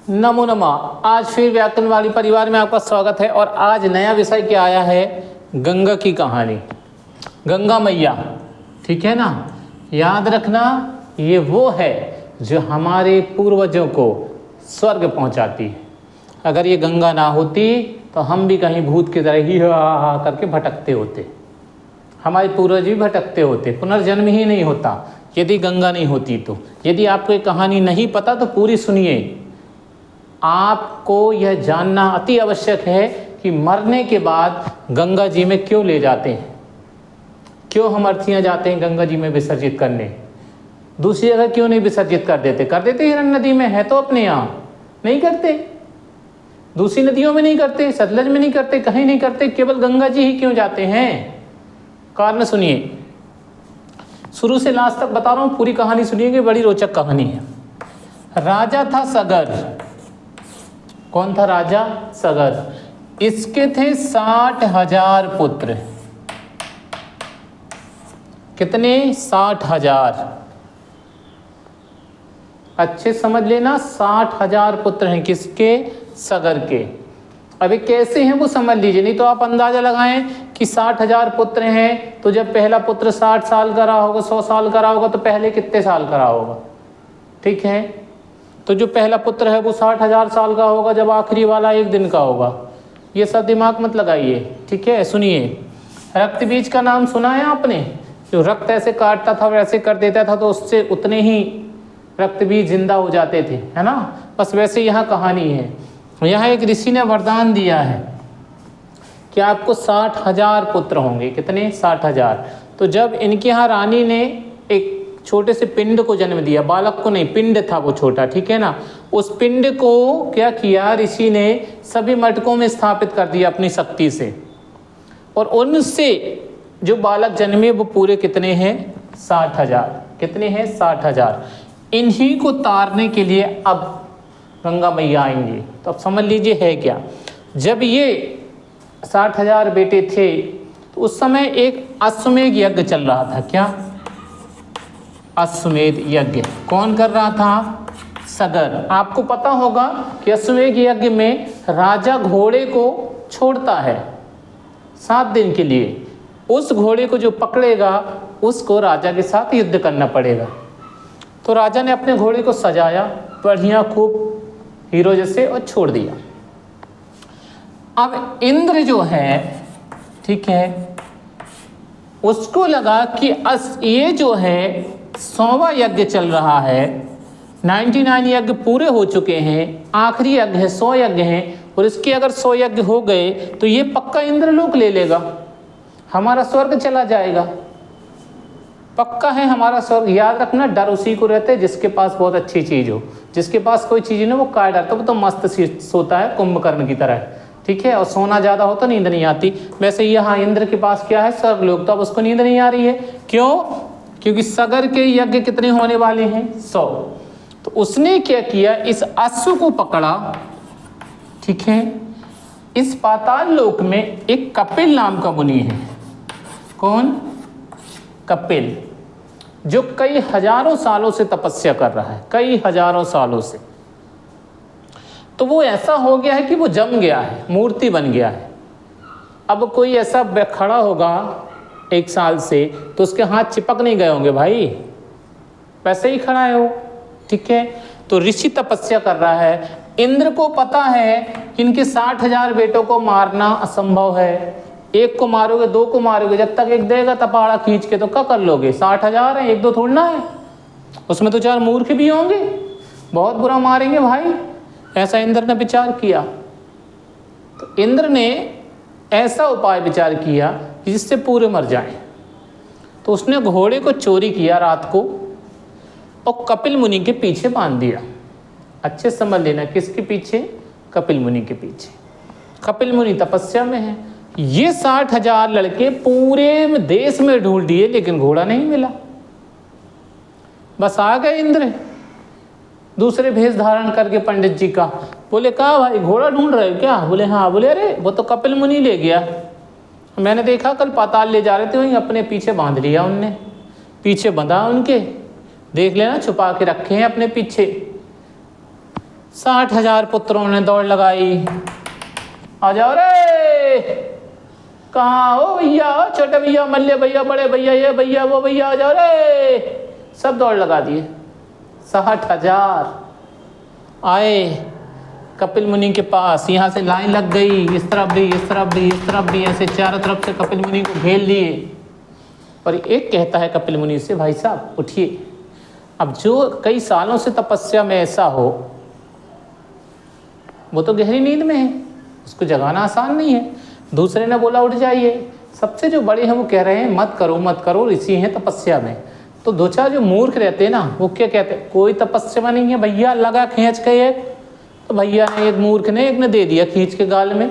नमो नमः। आज फिर व्याकरण वाली परिवार में आपका स्वागत है और आज नया विषय क्या आया है, गंगा की कहानी, गंगा मैया। ठीक है ना, याद रखना ये वो है जो हमारे पूर्वजों को स्वर्ग पहुंचाती है। अगर ये गंगा ना होती तो हम भी कहीं भूत की तरह ही हा करके भटकते होते, हमारे पूर्वज भी भटकते होते, पुनर्जन्म ही नहीं होता यदि गंगा नहीं होती तो। यदि आपको ये कहानी नहीं पता तो पूरी सुनिए। आपको यह जानना अति आवश्यक है कि मरने के बाद गंगा जी में क्यों ले जाते हैं, क्यों हम अर्थियाँ जाते हैं गंगा जी में विसर्जित करने, दूसरी जगह क्यों नहीं विसर्जित कर देते हिरण नदी में है तो अपने यहाँ नहीं करते, दूसरी नदियों में नहीं करते, सतलज में नहीं करते, कहीं नहीं करते, केवल गंगा जी ही क्यों जाते हैं। कारण सुनिए, शुरू से लास्ट तक बता रहा हूँ, पूरी कहानी सुनिएगा, बड़ी रोचक कहानी है। राजा था सगर। कौन था राजा? सगर। इसके थे 60,000 पुत्र। कितने? 60,000। अच्छे समझ लेना, 60,000 पुत्र हैं। किसके? सगर के। अभी कैसे हैं वो समझ लीजिए, नहीं तो आप अंदाजा लगाएं कि 60,000 पुत्र हैं तो जब पहला पुत्र 60 साल का रहा होगा, 100 साल का रहा होगा, तो पहले कितने साल का रहा होगा। ठीक है, तो जो पहला पुत्र है वो 60,000 साल का होगा, जब आखिरी वाला 1 दिन का होगा। ये सब दिमाग मत लगाइए। ठीक है, सुनिए। रक्त बीज का नाम सुना है आपने? जो रक्त ऐसे काटता था वैसे कर देता था तो उससे उतने ही रक्त बीज जिंदा हो जाते थे, है ना। बस वैसे यहाँ कहानी है। यहाँ एक ऋषि ने वरदान दिया है कि आपको 60,000 पुत्र होंगे। कितने? 60,000। तो जब इनके यहाँ रानी ने एक छोटे से पिंड को जन्म दिया, बालक को नहीं, पिंड था वो छोटा, ठीक है ना। उस पिंड को क्या किया ऋषि ने, सभी मटकों में स्थापित कर दिया अपनी शक्ति से, और उनसे जो बालक जन्मे वो पूरे कितने हैं? 60,000। कितने हैं? 60,000। इन्हीं को तारने के लिए अब गंगा मैया आएंगे। तो अब समझ लीजिए है क्या। जब ये 60,000 बेटे थे तो उस समय एक अश्वमेध यज्ञ चल रहा था। क्या? अश्वमेध यज्ञ। कौन कर रहा था? सगर। आपको पता होगा कि अश्वमेध यज्ञ में राजा घोड़े को छोड़ता है 7 दिन के लिए। उस घोड़े को जो पकड़ेगा उसको राजा के साथ युद्ध करना पड़ेगा। तो राजा ने अपने घोड़े को सजाया बढ़िया, खूब हीरो जैसे, और छोड़ दिया। अब इंद्र जो है, ठीक है, उसको लगा कि ये जो है 100वां यज्ञ चल रहा है, 99 यज्ञ पूरे हो चुके हैं, आखिरी यज्ञ है, 100 यज्ञ हैं, और इसके अगर 100 यज्ञ हो गए तो ये पक्का इंद्रलोक ले लेगा, हमारा स्वर्ग चला जाएगा। पक्का है हमारा स्वर्ग। याद रखना, डर उसी को रहता है जिसके पास बहुत अच्छी चीज़ हो। जिसके पास कोई चीज़ ना, वो काय डरता है, वो तो मस्त सोता है कुंभकर्ण की तरह। ठीक है, और सोना ज़्यादा हो तो नींद नहीं आती। वैसे यहाँ इंद्र के पास क्या है? स्वर्गलोक। तो अब उसको नींद नहीं आ रही है। क्यों? क्योंकि सगर के यज्ञ कितने होने वाले हैं? 100। तो उसने क्या किया, इस अश्व को पकड़ा। ठीक है, इस पाताल लोक में एक कपिल नाम का मुनि है। कौन? कपिल, जो कई हजारों सालों से तपस्या कर रहा है, कई हजारों सालों से। तो वो ऐसा हो गया है कि वो जम गया है, मूर्ति बन गया है। अब कोई ऐसा खड़ा होगा 1 साल से तो उसके हाथ चिपक नहीं गए होंगे भाई, वैसे ही खड़ा है वो। ठीक है, तो ऋषि तपस्या कर रहा है। इंद्र को पता है कि इनके 60,000 बेटों को मारना असंभव है। एक को मारोगे, 2 को मारोगे, जब तक एक देगा तपाड़ा खींच के तो क्या कर लोगे? 60,000 है, 1-2 थोड़ना है। उसमें तो 4 मूर्ख भी होंगे, बहुत बुरा मारेंगे भाई। ऐसा इंद्र ने विचार किया। तो इंद्र ने ऐसा उपाय विचार किया कि जिससे पूरे मर जाएं। तो उसने घोड़े को चोरी किया रात को और कपिल मुनि के पीछे बांध दिया। अच्छे समझ लेना, किसके पीछे? कपिल मुनि के पीछे। कपिल मुनि तपस्या में है। ये 60,000 लड़के पूरे देश में ढूंढ दिए लेकिन घोड़ा नहीं मिला। बस आ गए इंद्र दूसरे भेष धारण करके पंडित जी का। बोले कहा भाई घोड़ा ढूंढ रहे हो क्या? बोले हाँ। बोले अरे वो तो कपिल मुनि ले गया, मैंने देखा कल पाताल ले जा रहे थे, वहीं अपने पीछे बांध लिया उनने, पीछे बंधा उनके, देख लेना छुपा के रखे हैं अपने पीछे। 60,000 पुत्रों ने दौड़ लगाई। आ जाओ रे, कहाँ हो भैया, छोटे भैया, मल्ले भैया, बड़े भैया, ये भैया, वो भैया, आ जाओ रे। सब दौड़ लगा दिए। 60,000 आए कपिल मुनि के पास। यहाँ से लाइन लग गई, इस तरफ भी, इस तरफ भी, इस तरफ भी, ऐसे चारों तरफ से कपिल मुनि को घेर लिए। और एक कहता है कपिल मुनि से, भाई साहब उठिए। अब जो कई सालों से तपस्या में ऐसा हो, वो तो गहरी नींद में है, उसको जगाना आसान नहीं है। दूसरे ने बोला उठ जाइए। सबसे जो बड़े हैं वो कह रहे हैं मत करो मत करो, ऋषि हैं तपस्या में। तो दो चार जो मूर्ख रहते हैं ना, वो क्या कहते हैं, कोई तपस्या में नहीं है भैया, लगा खींच के एक। तो भैया ने, एक मूर्ख ने, एक ने दे दिया खींच के गाल में।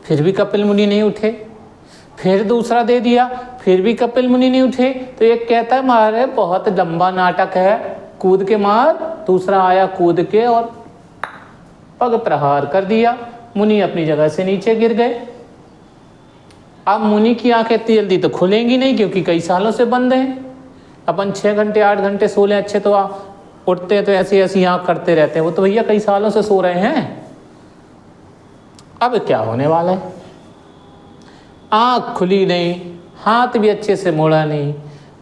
फिर भी कपिल मुनि नहीं उठे। फिर दूसरा दे दिया, फिर भी कपिल मुनि नहीं उठे। तो एक कहता है मारे बहुत लंबा नाटक है, कूद के मार। दूसरा आया कूद के और पग प्रहार कर दिया। मुनि अपनी जगह से नीचे गिर गए। अब मुनि की आंखें इतनी जल्दी तो खुलेंगी नहीं, क्योंकि कई सालों से बंद हैं। अपन 6 घंटे 8 घंटे सो लें अच्छे, तो उठते हैं तो ऐसी ऐसी आँख करते रहते हैं। वो तो भैया कई सालों से सो रहे हैं। अब क्या होने वाला है? आँख खुली नहीं, हाथ भी अच्छे से मोड़ा नहीं।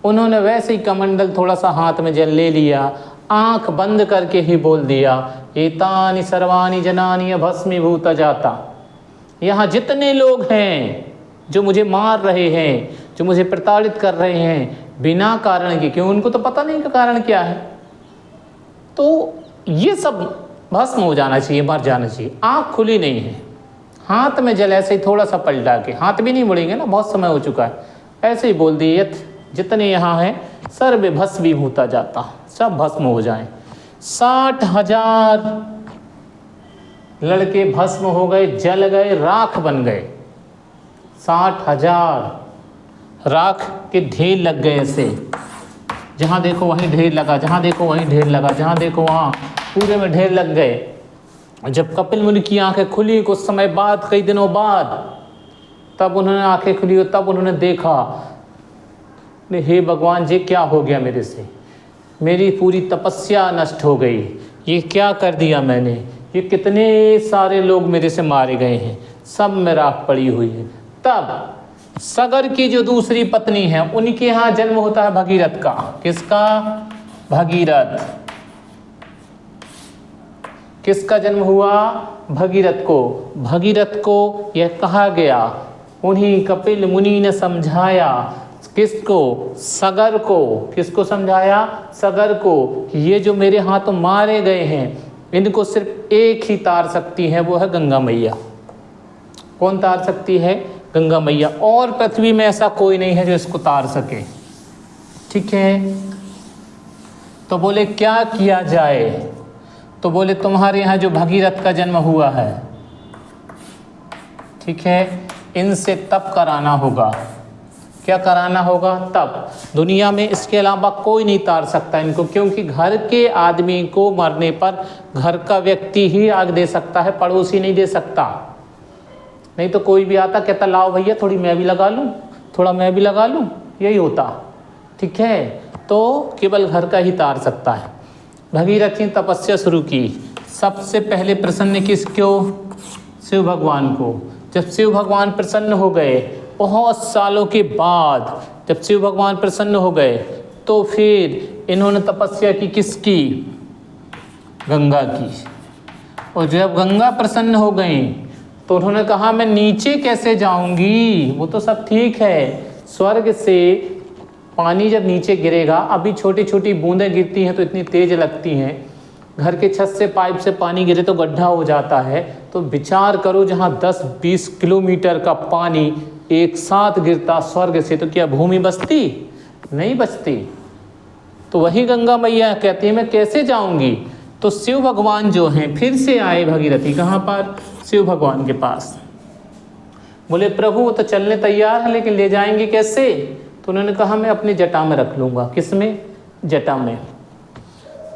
उन्होंने वैसे ही कमंडल थोड़ा सा हाथ में जल ले लिया, आँख बंद करके ही बोल दिया, एतानि सर्वाणि जनानि भस्मीभूता जाता। यहाँ जितने लोग हैं जो मुझे मार रहे हैं, जो मुझे प्रताड़ित कर रहे हैं बिना कारण के, क्यों, उनको तो पता नहीं कि कारण क्या है, तो ये सब भस्म हो जाना चाहिए, मर जाना चाहिए। आँख खुली नहीं है, हाथ में जल ऐसे ही थोड़ा सा पलटा के, हाथ भी नहीं मुड़ेंगे ना, बहुत समय हो चुका है, ऐसे ही बोल दिए यथ जितने यहाँ हैं सर्वे भस्मीभूता जाता, सब भस्म हो जाएं। 60,000 लड़के भस्म हो गए, जल गए, राख बन गए। 60,000 राख के ढेर लग गए ऐसे, जहाँ देखो वहीं ढेर लगा, जहाँ देखो वहीं ढेर लगा, जहाँ देखो वहाँ, पूरे में ढेर लग गए। जब कपिल मुनि की आंखें खुली कुछ समय बाद, कई दिनों बाद, तब उन्होंने आंखें खुली और तब उन्होंने देखा, हे भगवान जी क्या हो गया मेरे से, मेरी पूरी तपस्या नष्ट हो गई, ये क्या कर दिया मैंने, ये कितने सारे लोग मेरे से मारे गए हैं, सब में राख पड़ी हुई है। तब सगर की जो दूसरी पत्नी है, उनके यहाँ जन्म होता है भगीरथ का। किसका? भगीरथ। किसका जन्म हुआ? भगीरथ को। भगीरथ को यह कहा गया, उन्हीं कपिल मुनि ने समझाया, किसको? सगर को। किसको समझाया? सगर को। ये जो मेरे हाथों मारे गए हैं, इनको सिर्फ एक ही तार सकती है, वो है गंगा मैया। कौन तार सकती है? गंगा मैया। और पृथ्वी में ऐसा कोई नहीं है जो इसको तार सके। ठीक है, तो बोले क्या किया जाए? तो बोले तुम्हारे यहाँ जो भगीरथ का जन्म हुआ है, ठीक है, इनसे तप कराना होगा। क्या कराना होगा? तप। दुनिया में इसके अलावा कोई नहीं तार सकता इनको, क्योंकि घर के आदमी को मरने पर घर का व्यक्ति ही आग दे सकता है, पड़ोसी नहीं दे सकता। नहीं तो कोई भी आता कहता लाओ भैया थोड़ी मैं भी लगा लूँ, थोड़ा मैं भी लगा लूँ, यही होता। ठीक है, तो केवल घर का ही तार सकता है। भगीरथ ने तपस्या शुरू की। सबसे पहले प्रसन्न किसको? शिव भगवान को। जब शिव भगवान प्रसन्न हो गए, बहुत सालों के बाद जब शिव भगवान प्रसन्न हो गए, तो फिर इन्होंने तपस्या की किसकी? गंगा की। और जब गंगा प्रसन्न हो गई तो उन्होंने कहा मैं नीचे कैसे जाऊंगी? वो तो सब ठीक है, स्वर्ग से पानी जब नीचे गिरेगा, अभी छोटी छोटी बूंदें गिरती हैं तो इतनी तेज लगती हैं, घर के छत से पाइप से पानी गिरे तो गड्ढा हो जाता है। तो विचार करो, जहाँ 10-20 किलोमीटर का पानी एक साथ गिरता स्वर्ग से, तो क्या भूमि बचती? नहीं बचती। तो वही गंगा मैया कहती है मैं कैसे जाऊंगी? तो शिव भगवान जो हैं फिर से आए भगीरथी, कहाँ पर? शिव भगवान के पास। बोले प्रभु वो तो चलने तैयार है, लेकिन ले जाएंगे कैसे? तो उन्होंने कहा मैं अपनी जटा में रख लूँगा। किसमें? जटा में।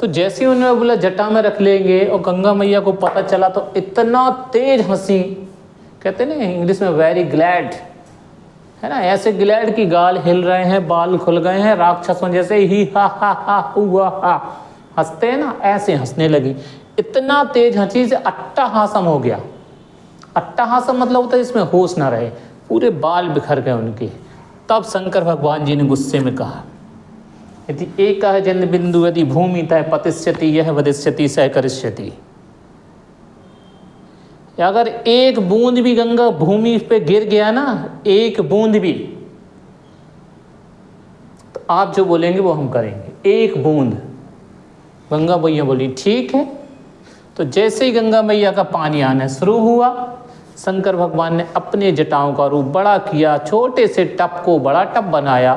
तो जैसे ही उन्होंने बोला जटा में रख लेंगे, और गंगा मैया को पता चला तो इतना तेज हंसी, कहते ना इंग्लिश में वेरी ग्लैड, है ना, ऐसे ग्लैड की गाल हिल रहे हैं, बाल खुल गए हैं, राक्षसों जैसे ही हा हुआ हा हंसते हैं ना, ऐसे हंसने लगी। इतना तेज हंसी से अट्टहासम हो गया। अट्टहासम मतलब होता है इसमें होश ना रहे, पूरे बाल बिखर गए उनके। तब शंकर भगवान जी ने गुस्से में कहा, यदि एक जन बिंदु यदि भूमि तय पतिष्यति यह वदिष्यति स करिष्यति। अगर एक बूंद भी गंगा भूमि पे गिर गया ना, एक बूंद भी, तो आप जो बोलेंगे वो हम करेंगे। एक बूंद। गंगा मैया बोली ठीक है। तो जैसे ही गंगा मैया का पानी आना शुरू हुआ, शंकर भगवान ने अपने जटाओं का रूप बड़ा किया, छोटे से टब को बड़ा टब बनाया,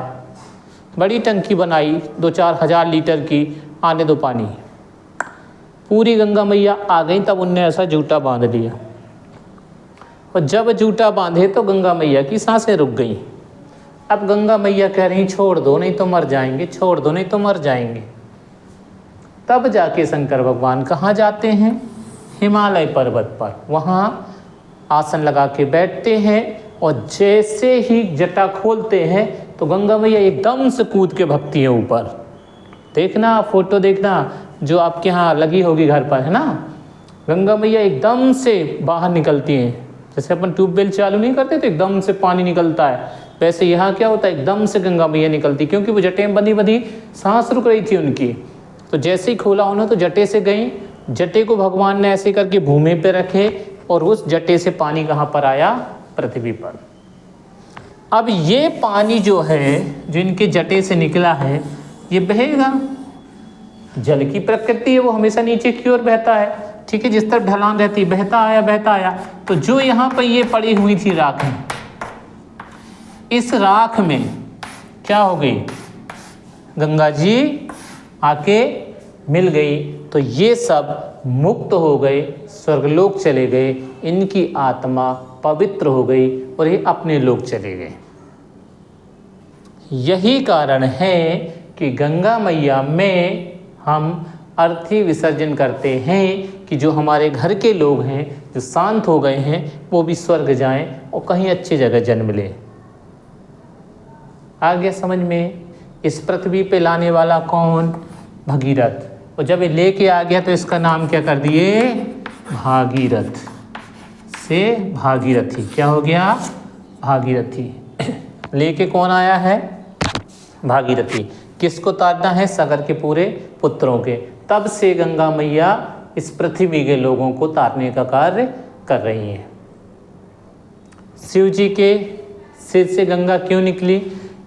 बड़ी टंकी बनाई 2-4 हज़ार लीटर की, आने दो पानी। पूरी गंगा मैया आ गई, तब उनने ऐसा जूटा बांध लिया। और जब जूटा बांधे तो गंगा मैया की सांसें रुक गईं। अब गंगा मैया कह रही छोड़ दो नहीं तो मर जाएंगे, छोड़ दो नहीं तो मर जाएंगे। तब जाके शंकर भगवान कहाँ जाते हैं? हिमालय पर्वत पर। वहाँ आसन लगा के बैठते हैं और जैसे ही जटा खोलते हैं तो गंगा मैया एकदम से कूद के भगती है ऊपर। देखना फोटो, देखना जो आपके यहाँ लगी होगी घर पर, है ना। गंगा मैया एकदम से बाहर निकलती हैं। जैसे अपन ट्यूबवेल चालू नहीं करते तो एकदम से पानी निकलता है, वैसे यहाँ क्या होता है, एकदम से गंगा मैया निकलती, क्योंकि वो जटें बंधी बंधी सांस रुक रही थी उनकी। तो जैसे ही खोला उन्होंने तो जटे से गई, जटे को भगवान ने ऐसे करके भूमि पे रखे और उस जटे से पानी कहाँ पर आया? पृथ्वी पर। अब ये पानी जो है, जो इनके जटे से निकला है, ये बहेगा। जल की प्रकृति है, वो हमेशा नीचे की ओर बहता है, ठीक है, जिस तरफ ढलान रहती है, बहता आया। तो जो यहाँ पर ये पड़ी हुई थी राख, इस राख में क्या हो गई? गंगा जी आके मिल गई। तो ये सब मुक्त हो गए, स्वर्गलोक चले गए, इनकी आत्मा पवित्र हो गई और ये अपने लोक चले गए। यही कारण है कि गंगा मैया में हम अर्थी विसर्जन करते हैं कि जो हमारे घर के लोग हैं, जो शांत हो गए हैं, वो भी स्वर्ग जाएं और कहीं अच्छी जगह जन्म लें। आ गया समझ में? इस पृथ्वी पे लाने वाला कौन? भगीरथ। और जब ये लेके आ गया तो इसका नाम क्या कर दिए? भागीरथ से भागीरथी। क्या हो गया? भागीरथी। लेके कौन आया है? भागीरथी। किसको तारना है? सागर के पूरे पुत्रों के। तब से गंगा मैया इस पृथ्वी के लोगों को तारने का कार्य कर रही हैं। शिव जी के सिर से गंगा क्यों निकली,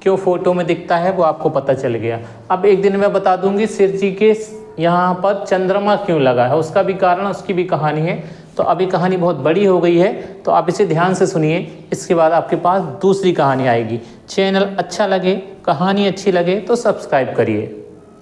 क्यों फोटो में दिखता है, वो आपको पता चल गया। अब एक दिन मैं बता दूंगी शिव जी के यहाँ पर चंद्रमा क्यों लगा है, उसका भी कारण, उसकी भी कहानी है। तो अभी कहानी बहुत बड़ी हो गई है, तो आप इसे ध्यान से सुनिए। इसके बाद आपके पास दूसरी कहानी आएगी। चैनल अच्छा लगे, कहानी अच्छी लगे तो सब्सक्राइब करिए।